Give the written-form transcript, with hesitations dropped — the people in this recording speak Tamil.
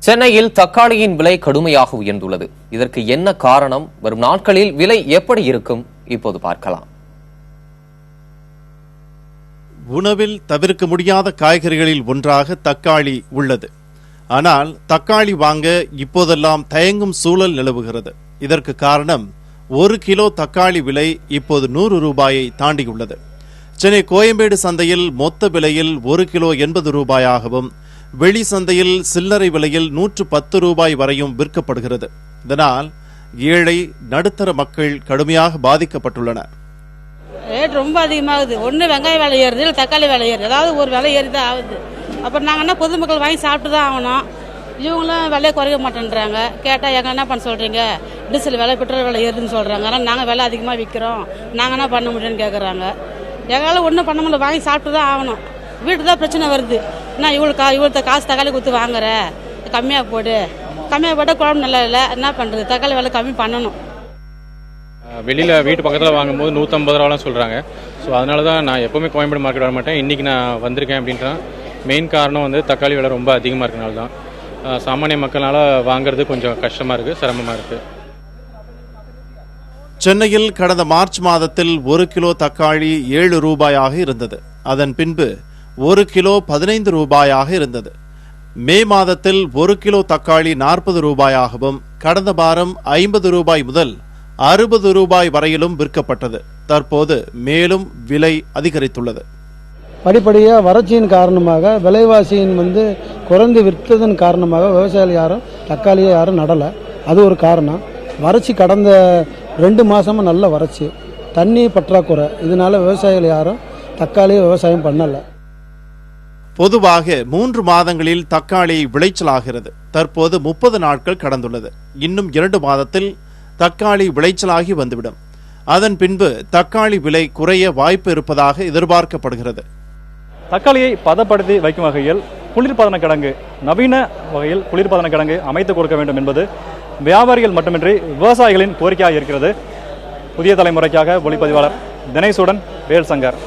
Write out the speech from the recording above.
சென்னையில் தக்காளியின் விலை கடுமையாக உயர்ந்துள்ளது. இதற்கு என்ன காரணம்? வரும் நாட்களில் விலை எப்படி இருக்கும்? இப்போது பார்க்கலாம். உணவில் தவிர்க்க முடியாத காய்கறிகளில் ஒன்றாக தக்காளி உள்ளது. ஆனால் தக்காளி வாங்க இப்போதெல்லாம் தயங்கும் சூழல் நிலவுகிறது. இதற்கு காரணம் 1 கிலோ தக்காளி விலை இப்போது 100 ரூபாயை தாண்டியுள்ளது. சென்னை கோயம்பேடு சந்தையில் மொத்த விலையில் 1 கிலோ 80 ரூபாயாகவும், வெளி சந்தையில் சில்லறை விலையில் 110 ரூபாய் வரையும் விற்கப்படுகிறது. இதனால் ஏழை நடுத்தர மக்கள் கடுமையாக பாதிக்கப்பட்டுள்ளனர். ரேட் ரொம்ப அதிகமாகுது. ஒன்று வெங்காய விலை ஏறுது, இல்லை தக்காளி விலை ஏறுது. ஏதாவது ஒரு விலை ஏறி தான் ஆகுது. அப்புறம் நாங்கள் என்ன பொதுமக்கள் வாங்கி சாப்பிட்டு தான் ஆகணும். இவங்களும் விலையை குறைக்க மாட்டேன்றாங்க. கேட்டால் எங்கே என்ன பண்ண சொல்கிறீங்க, டீசல் விலை பெட்ரோல் விலை ஏறுதுன்னு சொல்கிறாங்க. ஆனால் நாங்கள் விலை அதிகமாக விற்கிறோம், நாங்கள் என்ன பண்ண முடியும்னு கேட்குறாங்க. எங்களால் ஒன்றும் பண்ண முடியல, வாங்கி சாப்பிட்டு தான் ஆகணும். வீட்டுக்கு தான் பிரச்சனை வருது. நான் இவ்வளோ காசு தக்காளி கொடுத்து வாங்குறேன், கம்மியாக போட்டால் குழம்பு நல்லா இல்லை, என்ன பண்ணுறது? தக்காளி விலை கம்மி பண்ணணும். வெளியில் வீட்டு பக்கத்தில் வாங்கும்போது 150 ரூபாலாம் சொல்கிறாங்க. ஸோ அதனால தான் நான் எப்போவுமே கோயம்பேடு மார்க்கெட் வர மாட்டேன். இன்றைக்கி நான் வந்திருக்கேன் அப்படின்ற மெயின் காரணம் தக்காளி விலை ரொம்ப அதிகமாக இருக்கனால தான். சாமானிய மக்களால் வாங்குறது கொஞ்சம் கஷ்டமாக இருக்குது, சிரமமாக இருக்குது. சென்னையில் கடந்த மார்ச் மாதத்தில் 1 கிலோ தக்காளி 7 ரூபாயாக இருந்தது. அதன் பின்பு 1 கிலோ 15 ரூபாயாக இருந்தது. மே மாதத்தில் 1 கிலோ தக்காளி 40 ரூபாயாகவும், கடந்த வாரம் 50 ரூபாய் முதல் 60 ரூபாய் வரையிலும் விற்கப்பட்டது. தற்போது மேலும் விலை அதிகரித்துள்ளது. படிப்படியாக வறட்சியின் காரணமாக விலைவாசியின் குறைந்து விற்றதன் காரணமாக விவசாயிகள் யாரும் தக்காளியை யாரும் நடலை. அது ஒரு காரணம். வறட்சி கடந்த 2 மாதமாக நல்ல வறட்சி, தண்ணி பற்றாக்குறை. இதனால விவசாயிகள் யாரும் தக்காளியை விவசாயம் பண்ணலை. பொதுவாக 3 மாதங்களில் தக்காளி விளைச்சலாகிறது. தற்போது 30 நாட்கள் கடந்துள்ளது. இன்னும் 2 மாதத்தில் தக்காளி விளைச்சலாகி வந்துவிடும். அதன் பின்பு தக்காளி விலை குறைய வாய்ப்பு இருப்பதாக எதிர்பார்க்கப்படுகிறது. தக்காளியை பதப்படுத்தி வைக்கும் வகையில் குளிர்பதன கிடங்கு, நவீன வகையில் குளிர்பதன கிடங்கு அமைத்துக் கொடுக்க வேண்டும் என்பது வியாபாரிகள் மட்டுமின்றி விவசாயிகளின் கோரிக்கையாக இருக்கிறது. புதிய தலைமுறைக்காக ஒளிப்பதிவாளர் தினேஷுடன் வேல் சங்கர்.